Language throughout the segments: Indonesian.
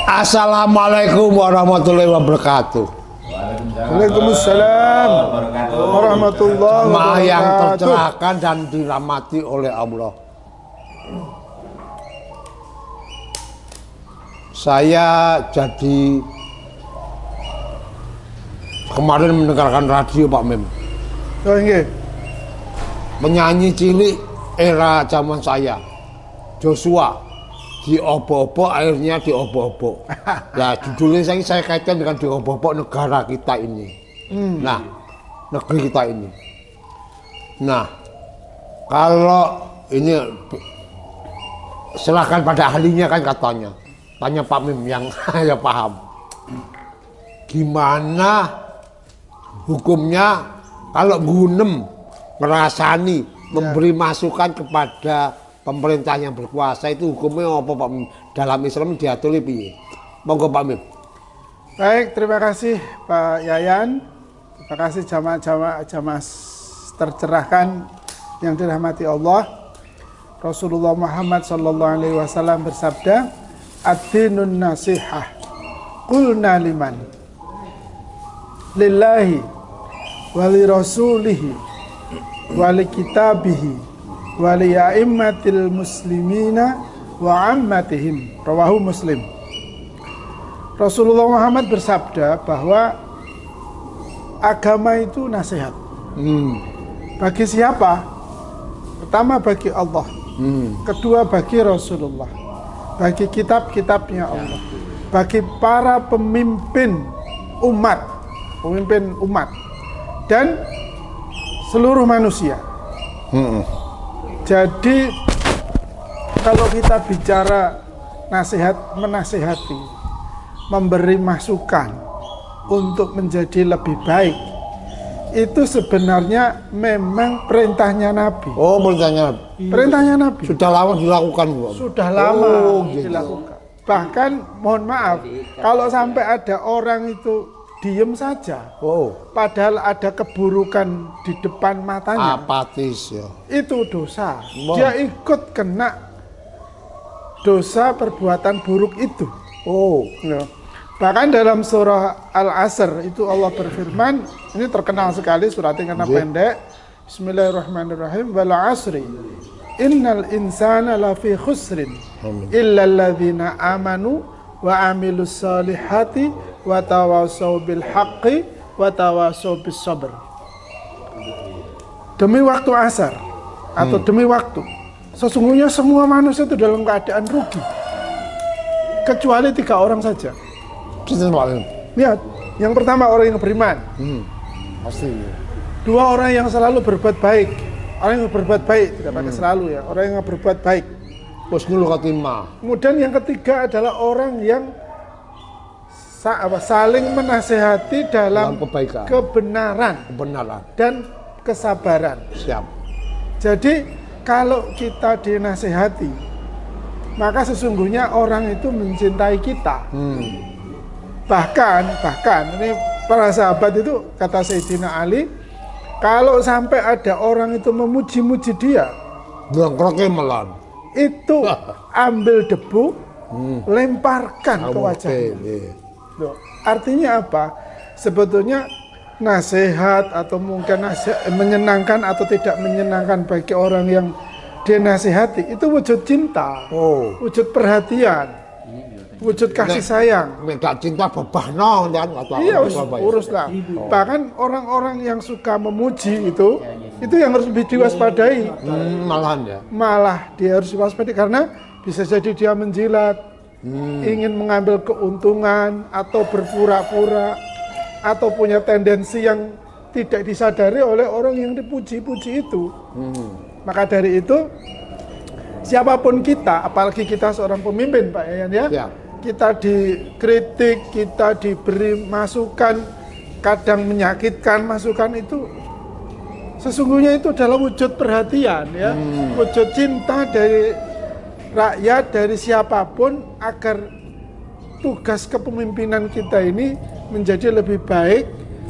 Assalamualaikum warahmatullahi wabarakatuh. Waalaikumsalam warahmatullahi Jemaah yang wabarakatuh. tercerahkan dan dirahmati oleh Allah. Saya jadi kemarin mendengarkan radio Pak Mim. Oh, nggih. Penyanyi cilik era zaman saya, Joshua, diobok-obok akhirnya diobok-obok. Ya judulnya saya kaitkan dengan diobok-obok negara kita ini. Nah, negeri kita ini. Nah, kalau ini serahkan pada ahlinya kan katanya. Tanya Pak Mim yang saya paham. Gimana hukumnya kalau gunem ngerasani memberi masukan kepada pemerintah yang berkuasa, itu hukumnya apa Pak Mim? Dalam Islam diatur piye? Monggo Pak Mim. Baik, terima kasih Pak Yayan. Terima kasih jamaah tercerahkan yang dirahmati Allah. Rasulullah Muhammad SAW bersabda, ad-dinun nasihah. Qulna liman? Lillahi wali rasulihi wali kitabihi wali a'immatil muslimina wa ammatihim. Rawahu Muslim. Rasulullah Muhammad bersabda bahwa agama itu nasihat. Bagi siapa? Pertama bagi Allah. Kedua bagi Rasulullah. Bagi kitab-kitabnya Allah. Bagi para pemimpin umat. Dan seluruh manusia. Jadi kalau kita bicara nasihat, menasihati, memberi masukan untuk menjadi lebih baik, itu sebenarnya memang perintahnya Nabi. Oh, perintahnya Nabi. Perintahnya Nabi. Sudah lama dilakukan, Bu. Sudah lama gitu. dilakukan. Bahkan mohon maaf, kalau sampai ada orang itu diem saja, padahal ada keburukan di depan matanya, apatis ya. Itu dosa. Dia ikut kena dosa perbuatan buruk itu. Ya. Bahkan dalam surah Al-Asr itu Allah berfirman, ini terkenal sekali suratnya karena pendek. Bismillahirrahmanirrahim. Wal 'asri innal insana lafi khusrin illa alladzina amanu wa amilus solihati wa tawassaw bil haqqi wa tawassaw bis sabr. Demi waktu asar atau demi waktu, sesungguhnya semua manusia itu dalam keadaan rugi kecuali 3 orang saja. Lihat, yang pertama orang yang beriman. Pasti. 2 orang yang selalu berbuat baik. Orang yang berbuat baik, tidak pakai selalu ya. Orang yang berbuat baik. Husnul khotimah. Kemudian yang ketiga adalah orang yang saling menasehati dalam kebaikan, kebenaran dan kesabaran. Siap. Jadi kalau kita dinasehati, maka sesungguhnya orang itu mencintai kita. Bahkan ini para sahabat itu, kata Sayyidina Ali, kalau sampai ada orang itu memuji-muji dia, itu ambil debu, lemparkan ke wajahnya. Artinya apa? Sebetulnya nasihat atau mungkin menyenangkan atau tidak menyenangkan bagi orang yang dinasihati itu wujud cinta, wujud perhatian, wujud kasih sayang. Minta cinta bebah kan? Iya, uruslah. Bahkan orang-orang yang suka memuji itu yang harus lebih diwaspadai. Malah dia harus diwaspadai karena bisa jadi dia menjilat, ingin mengambil keuntungan atau berpura-pura atau punya tendensi yang tidak disadari oleh orang yang dipuji-puji itu. Maka dari itu siapapun kita, apalagi kita seorang pemimpin Pak Yayan ya, kita dikritik, kita diberi masukan, kadang menyakitkan masukan itu, sesungguhnya itu adalah wujud perhatian ya, wujud cinta dari rakyat, dari siapapun, agar tugas kepemimpinan kita ini menjadi lebih baik,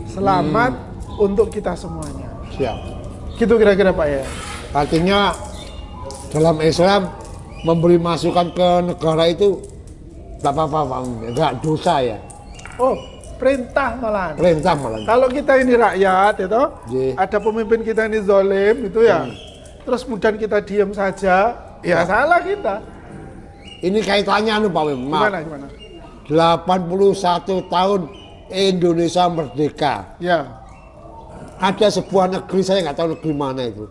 selamat untuk kita semuanya. Siap. Gitu kira-kira Pak ya. Artinya dalam Islam memberi masukan ke negara itu Tak apa-apa Pak Mim, enggak dosa ya. Oh, perintah malahan. Perintah malah. Kalau kita ini rakyat, itu Nggih. ada pemimpin kita ini zalim, itu ya. Terus kemudian kita diam saja, ya salah kita. Ini kaitannya anu Pak Mim, maaf. Gimana? 81 tahun Indonesia merdeka. Ya, Ada sebuah negeri, saya nggak tahu negeri mana itu.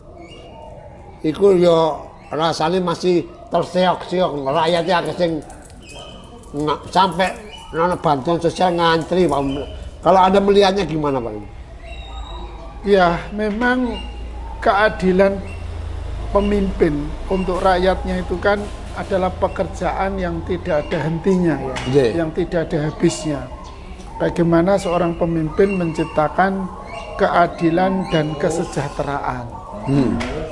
Itu yo rasanya masih terseok-seok, rakyatnya kesing sampai nana bantuan sosial ngantri Pak. Kalau Anda melihatnya gimana Pak? ya memang keadilan pemimpin untuk rakyatnya itu kan adalah pekerjaan yang tidak ada hentinya ya, Iya. yang tidak ada habisnya. Bagaimana seorang pemimpin menciptakan keadilan dan kesejahteraan.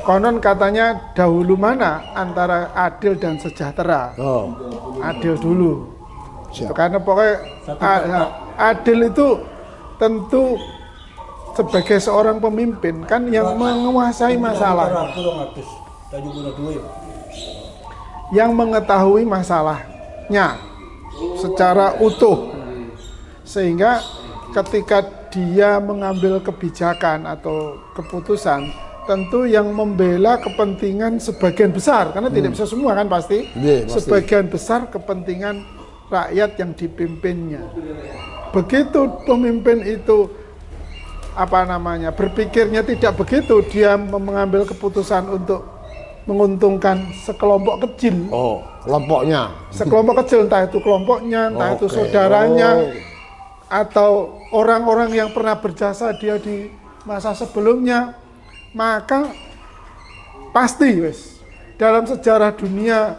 Konon katanya dahulu mana antara adil dan sejahtera? Oh, Adil dulu. siap. Karena pokoknya adil itu tentu sebagai seorang pemimpin kan yang menguasai masalah, yang mengetahui masalahnya secara utuh, sehingga ketika dia mengambil kebijakan atau keputusan tentu yang membela kepentingan sebagian besar, karena tidak bisa semua kan pasti. Iya, pasti. Sebagian besar kepentingan rakyat yang dipimpinnya. Begitu pemimpin itu berpikirnya tidak begitu, dia mengambil keputusan untuk menguntungkan sekelompok kecil. Oh, kelompoknya. Sekelompok kecil, entah itu kelompoknya, entah itu Oke. saudaranya, atau orang-orang yang pernah berjasa dia di masa sebelumnya, maka pasti dalam sejarah dunia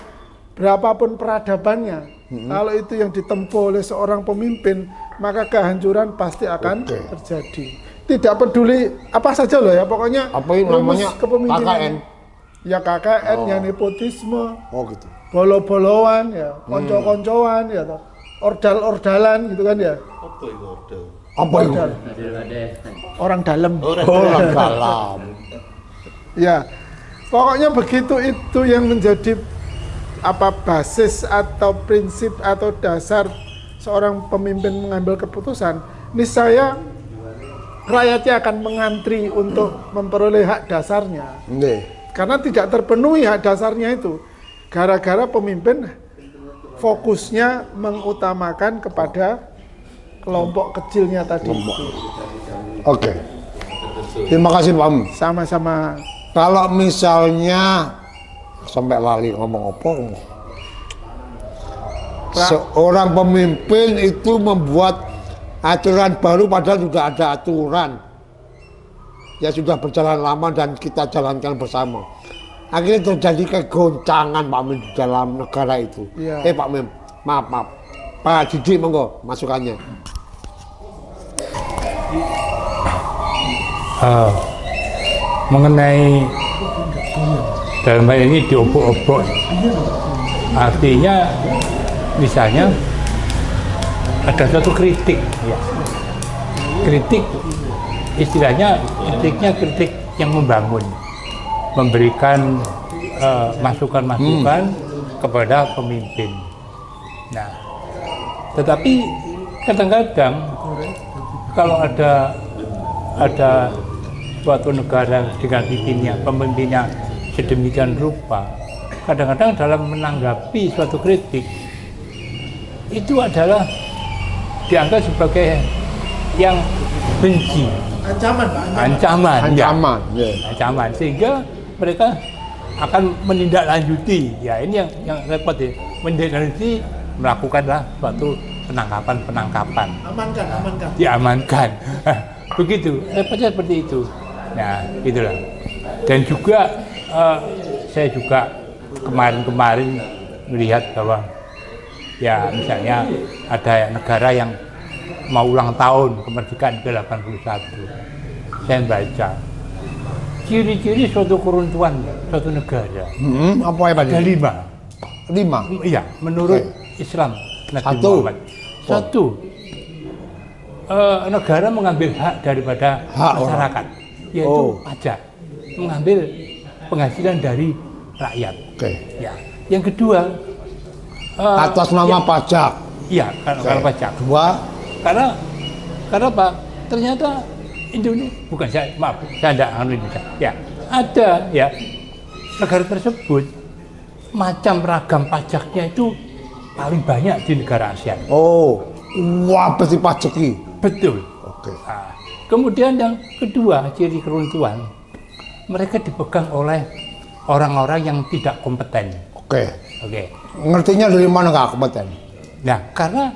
berapapun peradabannya, kalau itu yang ditempuh oleh seorang pemimpin, maka kehancuran pasti akan terjadi. Tidak peduli apa saja loh ya, pokoknya Apa ini rumus namanya? kepemimpinan. KKN. Ya KKN, ya nepotisme, Oh gitu. bolo-boloan, ya konco-koncoan, ya toh. Ordal-ordalan gitu kan ya. Apa itu? Ordal. Orang dalam. Oh, dalam. Ya, pokoknya begitu, itu yang menjadi basis atau prinsip atau dasar seorang pemimpin mengambil keputusan. Niscaya rakyatnya akan mengantri untuk memperoleh hak dasarnya. Nggih. Karena tidak terpenuhi hak dasarnya itu. Gara-gara pemimpin fokusnya mengutamakan kepada kelompok kecilnya tadi. Oke. Terima kasih Pak Mim. Sama-sama. Kalau misalnya sampai lali ngomong apa? Seorang pemimpin itu membuat aturan baru padahal sudah ada aturan. Ya sudah berjalan lama dan kita jalankan bersama. Akhirnya terjadi kegoncangan Pak Mim di dalam negara itu. Iya. Pak Mim, maaf. Pak Didi monggo masukannya. Mengenai dalam hal ini diobok-obok, artinya misalnya ada suatu kritik, ya. Kritik istilahnya kritik yang membangun, memberikan masukan-masukan kepada pemimpin. Nah, tetapi kadang-kadang kalau ada suatu negara dengan pemimpinnya sedemikian rupa, kadang-kadang dalam menanggapi suatu kritik itu adalah dianggap sebagai yang benci, ancaman, sehingga mereka akan menindaklanjuti. Ya ini yang repot ya, menindaklanjuti, melakukanlah suatu penangkapan, diamankan. Begitu, repotnya seperti itu. Nah, itulah. Dan juga saya juga kemarin melihat bahwa ya misalnya ada negara yang mau ulang tahun kemerdekaan ke-81. Saya baca ciri-ciri suatu keruntuhan suatu negara. Apa ya Pak? Ada 5. Iya, menurut Islam Nabi Muhammad. Satu, negara mengambil hak daripada masyarakat, yaitu pajak, mengambil penghasilan dari rakyat. Oke. Ya. Yang kedua, Atas nama pajak. Iya, karena pajak. Dua. Karena apa? Ternyata Indonesia, bukan saya, maaf, saya tidak Indonesia. Ya, ada ya negara tersebut macam ragam pajaknya itu paling banyak di negara ASEAN. Oh, wah pasti pajaki. Betul. Oke. Nah, kemudian yang kedua, ciri keruntuhan, mereka dipegang oleh orang-orang yang tidak kompeten. Oke. Oke. Ngertinya dari mana nggak kompeten? Nah, karena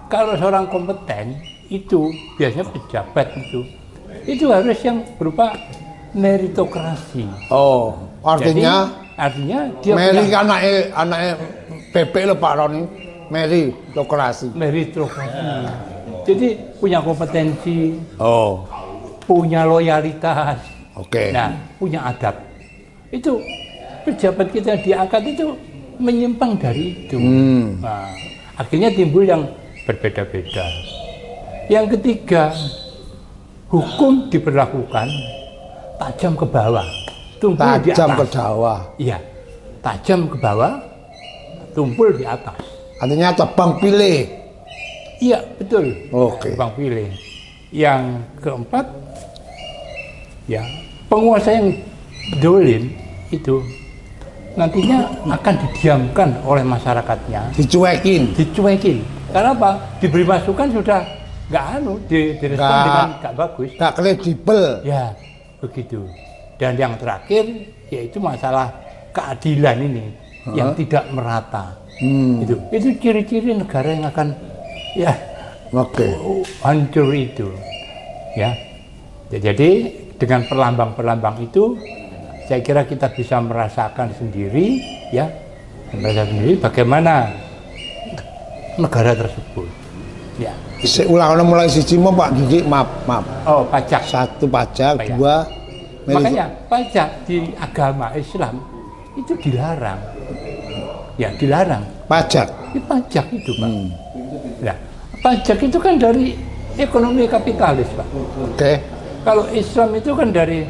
kalau seorang kompeten itu biasanya pejabat itu harus yang berupa meritokrasi. Oh, artinya? Jadi, artinya dia Mary kan anaknya PP loh Pak Roni. Meritokrasi. Meritokrasi. Jadi punya kompetensi. Oh. Punya loyalitas. Oke. Nah, punya adab. Itu pejabat kita diangkat itu menyimpang dari itu. Nah, akhirnya timbul yang berbeda-beda. Yang ketiga, hukum diberlakukan tajam ke bawah, tumpul di atas. Tajam ke bawah. Iya, tajam ke bawah, tumpul di atas. Artinya tebang pilih. Iya, betul. Oke. Tebang pilih. Yang keempat, ya penguasa yang dolim itu nantinya akan didiamkan oleh masyarakatnya. Dicuekin. Karena apa? Diberi masukan sudah nggak direspon dengan nggak bagus. Nggak kredibel. Ya, begitu. Dan yang terakhir yaitu masalah keadilan ini yang tidak merata. Itu ciri-ciri negara yang akan ya hancur itu. Ya. Jadi dengan perlambang-perlambang itu saya kira kita bisa merasakan sendiri ya, bagaimana negara tersebut. Ya. Ulang mulai siji mau Pak Didi, maaf. Oh, pajak. Satu pajak, Pajak. dua. Makanya pajak di agama Islam itu dilarang. Ya, dilarang. Pajak. Pajak itu, Pak. Nah, pajak itu kan dari ekonomi kapitalis, Pak. Oke. Kalau Islam itu kan dari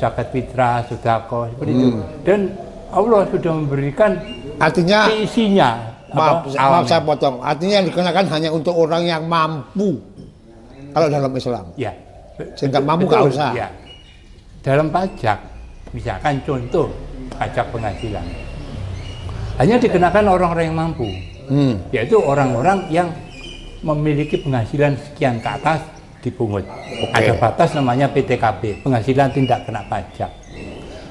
zakat fitrah, sedekah seperti itu. Dan Allah sudah memberikan artinya isinya. Maaf saya potong. Artinya yang dikenakan hanya untuk orang yang mampu. Kalau dalam Islam. Ya. Sehingga mampu nggak usah. Ya. Dalam pajak, misalkan contoh pajak penghasilan, hanya dikenakan orang-orang yang mampu, yaitu orang-orang yang memiliki penghasilan sekian ke atas dipungut. Ada batas namanya PTKB, penghasilan tidak kena pajak.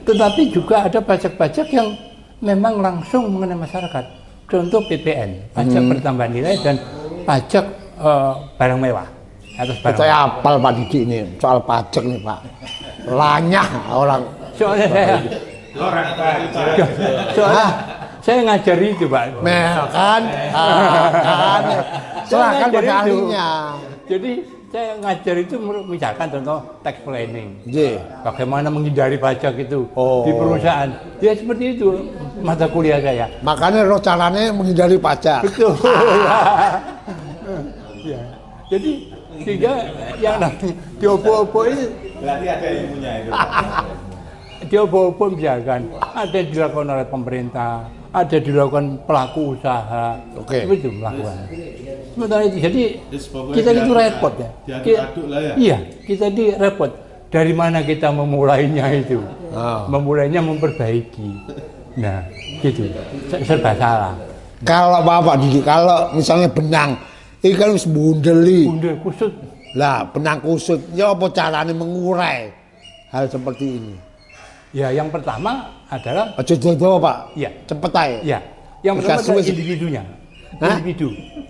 Tetapi juga ada pajak-pajak yang memang langsung mengenai masyarakat. Contoh PPN, pajak pertambahan nilai dan pajak barang mewah. Saya hafal Pak Didi ini soal pajak nih Pak. Lanyah orang. Soalnya saya ngajari itu Pak. Kan. Silahkan pada ahlinya. Jadi saya ngajar itu misalkan contoh tax planning. Bagaimana menghindari pajak itu di perusahaan. Ya seperti itu mata kuliah saya. Makanya roh caranya menghindari pajak. Betul. Ya. Jadi sehingga yang nanti diopo-opo ini berarti ada ilmunya itu. Diopo-opo misalkan ada yang dilakukan oleh pemerintah, ada yang dilakukan pelaku usaha. Itu melakukan. Sementara itu, jadi kita itu repot ya. Iya, kita di repot. Dari mana kita memulainya itu? Memulainya memperbaiki. Nah, gitu. Serba salah. Kalau Bapak Didi, kalau misalnya benang, ini kan harus bundeli. Bundel kusut. Lah, benang kusut, ya apa caranya mengurai hal seperti ini? Ya, yang pertama adalah Jodoh Pak. Iya. Cepet aja. Iya. Yang pertama adalah individunya.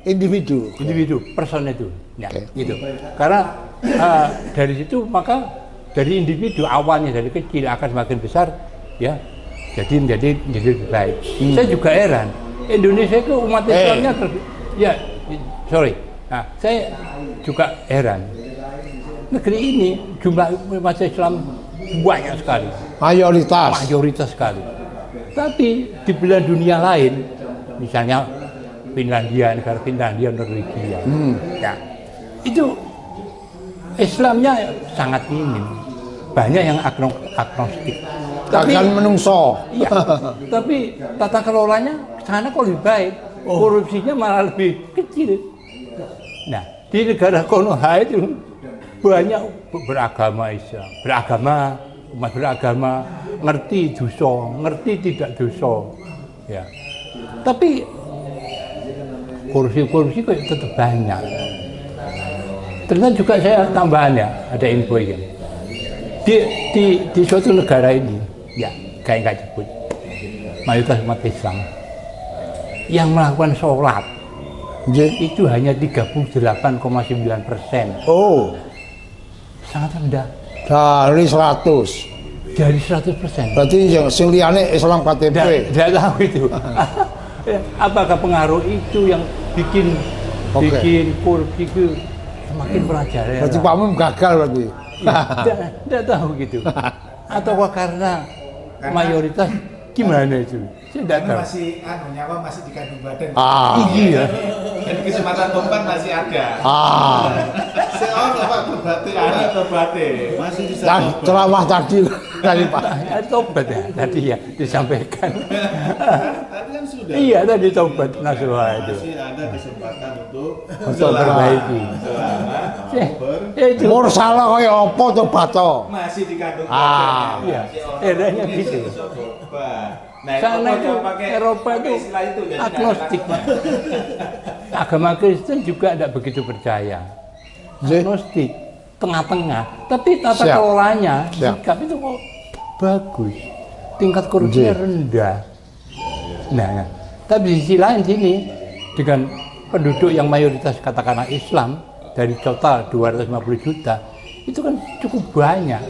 Individu, person itu. Ya, gitu. Karena dari situ maka dari individu awalnya dari kecil akan semakin besar ya. Jadi menjadi lebih baik. Saya juga heran. Indonesia itu umat Islamnya Nah, saya juga heran. Negeri ini jumlah umat Islam banyak sekali. Mayoritas sekali. Tapi di belahan dunia lain, misalnya Finlandia, negara Finlandia, Norwegia, ya, itu Islamnya sangat minim. Banyak yang agnostik. Tapi menungso. Iya, tapi tata kelolanya sana kok lebih baik. korupsinya malah lebih kecil. Nah, di negara Konoha itu banyak beragama Islam, umat beragama, ngerti dosa, ngerti tidak dosa, ya. Tapi korupsi kok tetap banyak. Ternyata juga saya tambahan ya, ada info ini. Di suatu negara ini, ya kayak nggak sebut, mayoritas umat Islam yang melakukan sholat itu hanya 38,9%. Oh, Sangat rendah. dari 100. Dari 100%. Berarti yang sing liyane Islam KTP. Tidak tahu itu. Apakah pengaruh itu yang bikin korupsi itu semakin merajalela? Berarti Pak Mum gagal berarti. Tidak tahu gitu. Atau karena mayoritas gimana itu? Saya tidak tahu. Masih nyawa masih dikandung badan. Iya. Dan kesempatan tobat masih ada. Seorang Pak berbate, Ada tobatnya. masih bisa Dan tobat. ceramah tadi Pak. Tobat ya tadi ya disampaikan. Tadi kan sudah. Iya tadi tobat nasuha itu. Masih ada kesempatan untuk Memperbaiki. Itu. Mur salah kaya apa tobat to? Masih dikandung Iya. Eranya gitu. Nah, Sana itu Eropa itu agnostik. Agama Kristen juga tidak begitu percaya. Agnostik, tengah-tengah. Tapi tata Siap. kelolanya, Siap. sikap itu kok bagus. Tingkat korupsinya rendah. Nah, tapi di sisi lain sini dengan penduduk yang mayoritas katakanlah Islam dari total 250 juta itu kan cukup banyak.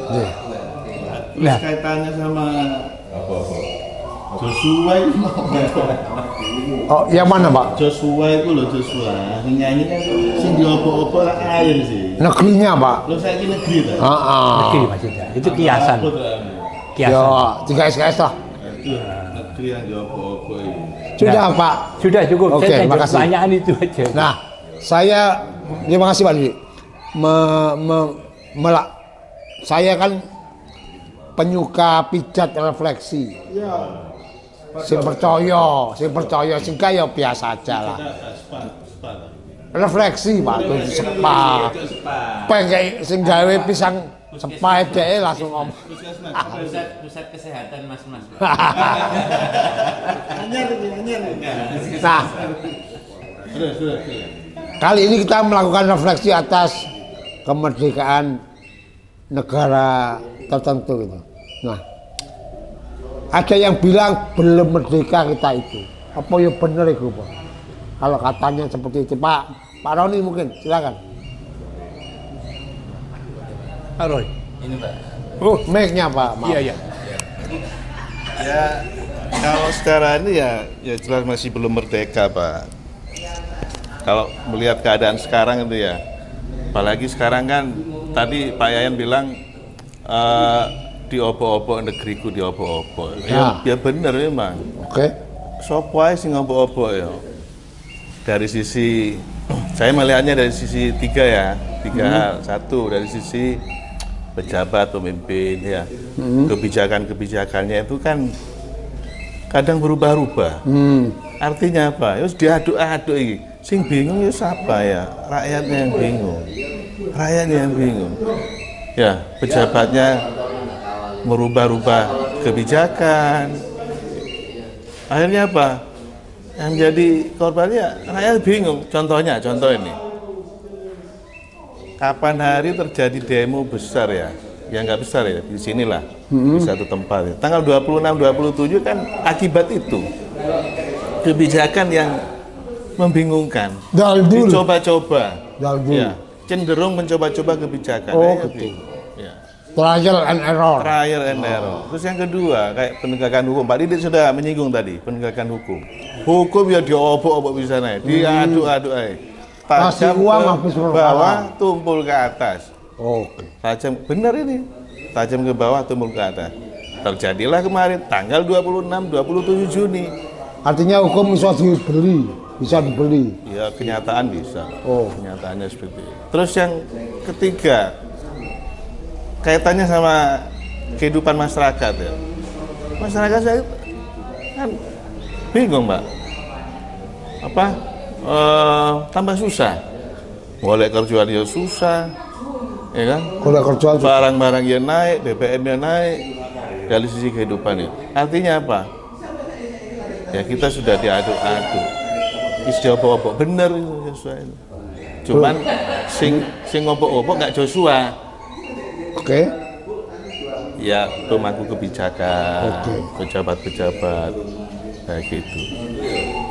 Terus kaitannya sama Joshua itu Oh, yang mana Pak? Joshua itu loh Joshua nyanyi kan sing diopo-opo lah air sih. Negerinya Pak. Lo saya ini negeri ta. Negeri maksudnya, itu kiasan. Ya, Kiasan. 3 SKS lah. Itu negeri yang diopo-opo itu. Sudah Nah. Pak. Sudah cukup. Oke, Saya jawab makasih. pertanyaan itu aja. Nah, saya terima kasih Pak Didi. Saya kan penyuka pijat refleksi. Sing percaya, sing kaya biasa aja lah. Refleksi Pak, kudu sepa. Pengen sing gawe pisang sepa dhek langsung ngomong. Pusat kesehatan mas-mas. Nah, kali ini kita melakukan refleksi atas kemerdekaan negara tertentu gitu. Nah, ada yang bilang belum merdeka kita itu. Apa ya bener itu Pak? Kalau katanya seperti itu Pak Roni mungkin silakan. Pak Roy. Ini Pak. Oh, mic-nya Pak. Maaf. Iya. Ya kalau sekarang ini ya jelas masih belum merdeka Pak. Kalau melihat keadaan sekarang itu ya, apalagi sekarang kan tadi Pak Yayan bilang diopo-opo negeriku diopo-opo. Ya bener memang. Oke. Sopo ae sing opo-opo ya. Dari sisi saya melihatnya dari sisi tiga ya, hal. Satu dari sisi pejabat, pemimpin ya, kebijakannya itu kan kadang berubah-ubah. Artinya apa? Ya diaduk-aduk iki. Sing bingung ya siapa ya? Rakyatnya yang bingung. Ya, pejabatnya merubah-rubah kebijakan. Akhirnya apa? Yang jadi korbannya rakyat bingung. Contoh ini. Kapan hari terjadi demo besar ya? Ya nggak besar ya, di sinilah di satu tempat. Ya. Tanggal 26, 27 kan akibat itu kebijakan yang membingungkan. Daldul. Dicoba-coba. Daldul. Ya, cenderung mencoba-coba kebijakan. Oh, Rakyat betul. bingung. Ya. Trial and error. Trial and error. Terus yang kedua, kayak penegakan hukum. Pak Didi sudah menyinggung tadi, penegakan hukum. Hukum ya diobok-obok bisa naik, diaduk-aduk aja. Kasih uang habis ke bawah, tumpul ke atas. Oke. Tajam, benar ini. Tajam ke bawah, tumpul ke atas. Terjadilah kemarin, tanggal 26, 27 Juni. Artinya hukum bisa dibeli. Ya, kenyataan bisa. Oh. Kenyataannya seperti itu. Terus yang ketiga, kaitannya sama kehidupan masyarakat ya. Masyarakat saya kan bingung Pak. tambah susah. Golek kerjaan ya susah, ya kan? Golek kerjaan Barang-barang ya naik, BBM ya naik dari sisi kehidupan itu. Artinya apa? Ya kita sudah diaduk-aduk. Istilah apa-apa bener itu Joshua itu. Cuman sing ngopo-opo nggak Joshua. Oke. Ya pemangku kebijakan, pejabat-pejabat kayak gitu.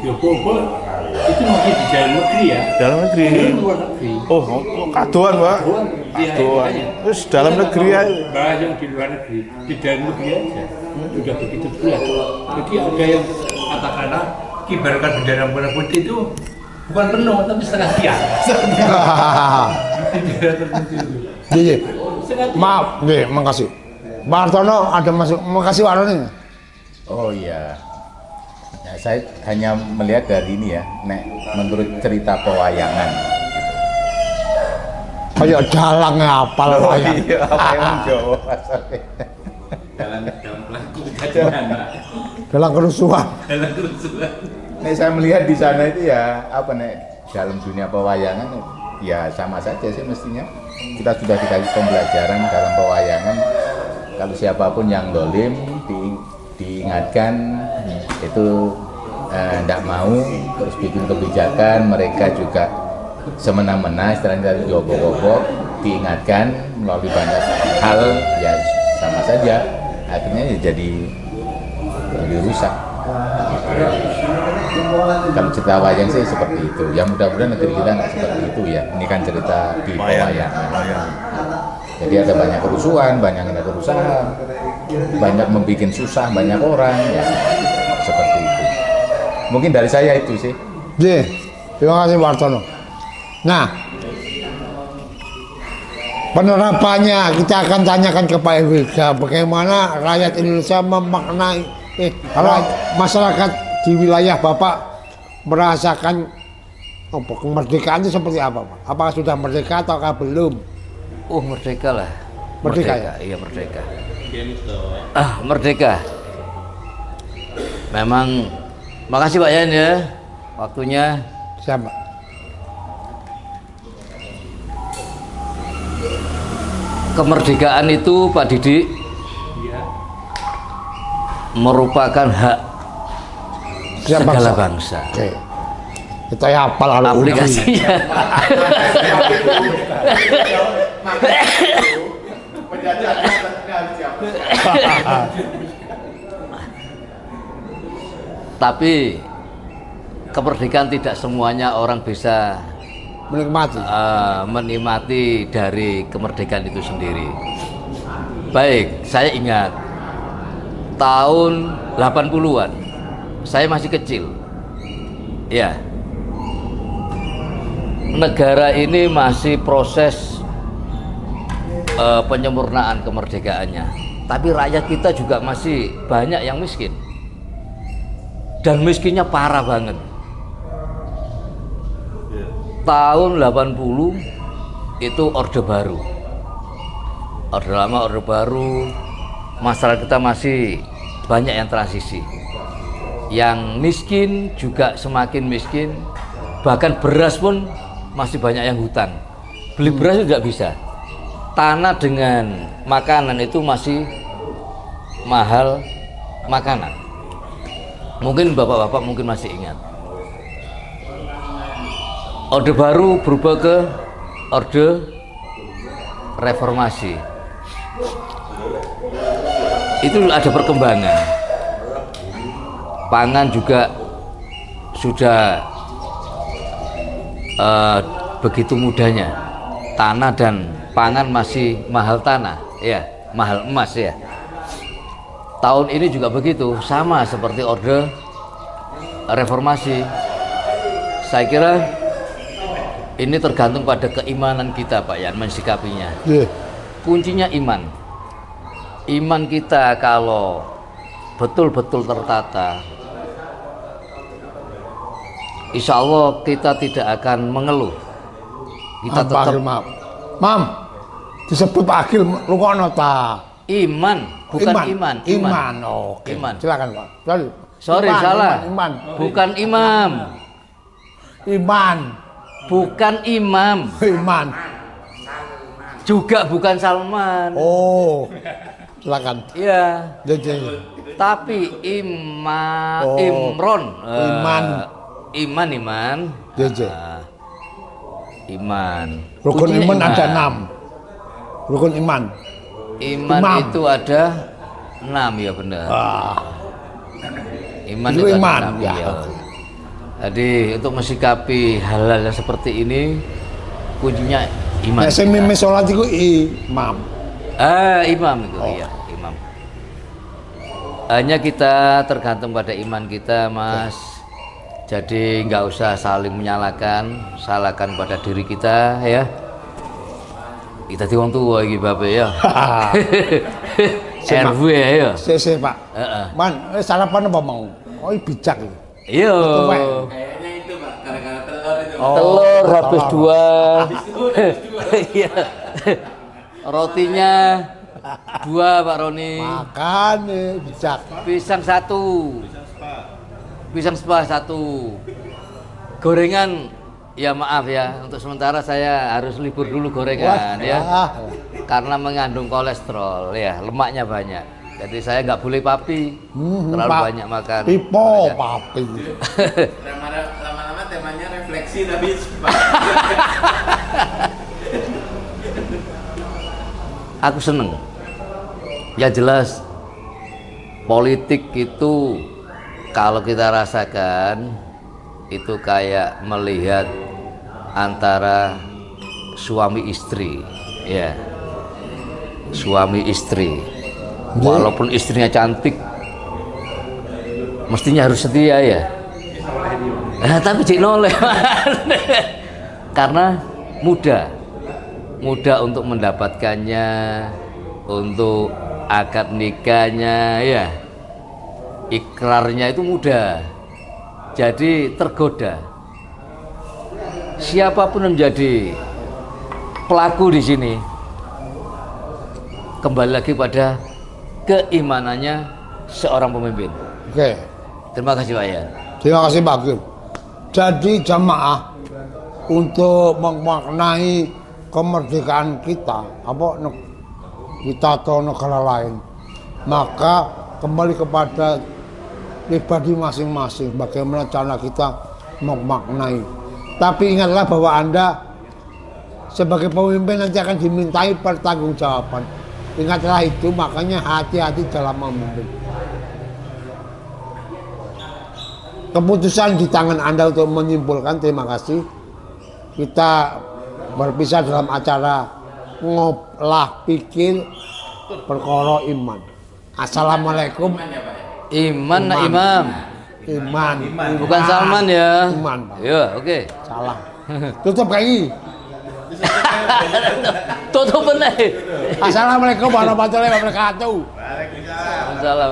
Ya bobo itu masih di dalam negeri ya. Dalam negeri. Luar negeri. Oh, kadoan, Pak. Kadoan. Terus dalam negeri ya. Bahas yang di luar negeri, di dalam negeri aja sudah begitu berat. Jadi ada yang katakanlah kibarkan bendera merah putih itu bukan penuh tapi setengah tiang. Bendera tertentu itu. Iya. Maaf, nih, makasih. Pak Hartono ada masuk, makasih Pak Hartono. Oh iya. Ya, saya hanya melihat dari ini ya, menurut cerita pewayangan. Kayak dalang apal wayang. Iya, apa yang Jawa Dalam pelaku kejadian. Dalang kerusuhan. Dalam kerusuhan. Saya melihat di sana itu ya dalam dunia pewayangan ya sama saja sih mestinya. Kita sudah dikasih pembelajaran dalam pewayangan kalau siapapun yang dolim diingatkan itu tidak mau terus bikin kebijakan, mereka juga semena-mena istilahnya diobok-obok, diingatkan melalui banyak hal ya sama saja akhirnya ya jadi rusak. Kalau cerita wayang sih seperti itu ya, mudah-mudahan negeri kita nggak seperti itu ya. Ini kan cerita di pewayangan. Jadi ada banyak kerusuhan, banyak yang kerusakan, banyak membuat susah banyak orang ya, seperti itu. Mungkin dari saya itu sih. Iya, terima kasih Pak Hartono. Nah, penerapannya kita akan tanyakan ke Pak Elwiga bagaimana rakyat Indonesia memaknai masyarakat di wilayah Bapak merasakan kemerdekaan itu seperti apa Pak? Apakah sudah merdeka ataukah belum? Oh merdeka lah. Merdeka ya? Iya merdeka. Merdeka. Memang, makasih Pak Yan ya, waktunya. Siapa? Kemerdekaan itu Pak Didik merupakan hak segala bangsa. Oke. Kita ya hafal aplikasinya. Tapi kemerdekaan tidak semuanya orang bisa menikmati dari kemerdekaan itu sendiri. Baik, saya ingat tahun 80-an, saya masih kecil. Ya. Negara ini masih proses penyempurnaan kemerdekaannya, tapi rakyat kita juga masih banyak yang miskin dan miskinnya parah banget. Tahun 80 itu Orde Baru, Orde Lama, Orde Baru, masyarakat kita masih banyak yang transisi, yang miskin juga semakin miskin, bahkan beras pun masih banyak yang hutan, beli beras juga bisa. Tanah dengan makanan itu masih mahal makanan. Mungkin bapak-bapak mungkin masih ingat. Orde Baru berubah ke Orde Reformasi. Itu ada perkembangan. Pangan juga sudah begitu mudahnya. Tanah dan pangan masih mahal tanah, ya, mahal emas ya. Tahun ini juga begitu, sama seperti Orde Reformasi. Saya kira ini tergantung pada keimanan kita, Pak Yan, mensikapinya. Kuncinya iman. Iman kita kalau betul-betul tertata, insya Allah kita tidak akan mengeluh. Kita tetap Mam, disebut Pak Agil rungokno ta. Iman, bukan iman. Iman. Oke. Iman. Silakan Pak. Sorry, iman, salah. Iman. Bukan imam. Iman. Bukan imam. Iman. Juga bukan Salman. Oh. Silakan. Iya. Jadi. Tapi Imron. Iman. Jadi. Iman. Rukun Kuncinya iman ada 6. Rukun iman. Iman Imam. itu ada 6 ya benar. Iman Itu itu iman, ada 6 ya. ya. Jadi untuk mensikapi hal-hal yang seperti ini kuncinya iman. Nek sing mimi salat iku imam. Imam itu iya, imam. Hanya kita tergantung pada iman kita, Mas. Jadi nggak usah saling menyalahkan, salahkan pada diri kita ya. Kita di wong tua iki Bapak ya. RW ya. Sese, Pak. Man, sarapan apa mau? Oh, bijak iki. Iya. Kayaknya itu Pak, gara-gara telur itu. Telur habis 2. Iya. Rotinya 2 Pak Roni. Makan bijak. Pisang 1. Pisang spa 1. Gorengan ya maaf ya, untuk sementara saya harus libur dulu gorengan ya. Karena mengandung kolesterol ya, lemaknya banyak. Jadi saya nggak boleh papi, terlalu banyak makan. Pipo papi. Lama-lama temanya refleksi tapi Pak. Aku seneng. Ya jelas politik itu kalau kita rasakan itu kayak melihat antara suami istri, ya. Suami istri. Walaupun istrinya cantik, mestinya harus setia ya. Tapi cik noleh. Karena mudah untuk mendapatkannya, untuk akad nikahnya ya, ikrarnya itu mudah, jadi tergoda. Siapapun yang menjadi pelaku di sini kembali lagi pada keimanannya seorang pemimpin. Oke. Terima kasih Pak ya. Terima kasih Pak Gil. Jadi jamaah untuk memaknai kemerdekaan kita, kita atau negara lain, maka kembali kepada pribadi masing-masing bagaimana cara kita memaknai. Tapi ingatlah bahwa Anda sebagai pemimpin nanti akan dimintai pertanggungjawaban. Ingatlah itu, makanya hati-hati dalam memimpin. Keputusan di tangan Anda untuk menyimpulkan. Terima kasih. Kita berpisah dalam acara ngolah pikir perkara iman. Assalamualaikum. Iman nak imam. Iman. Bukan Salman ya. Iman. Ya, oke. Salah. Tutup lagi. Tutup benar. Assalamualaikum warahmatullahi wabarakatuh. Waalaikumsalam.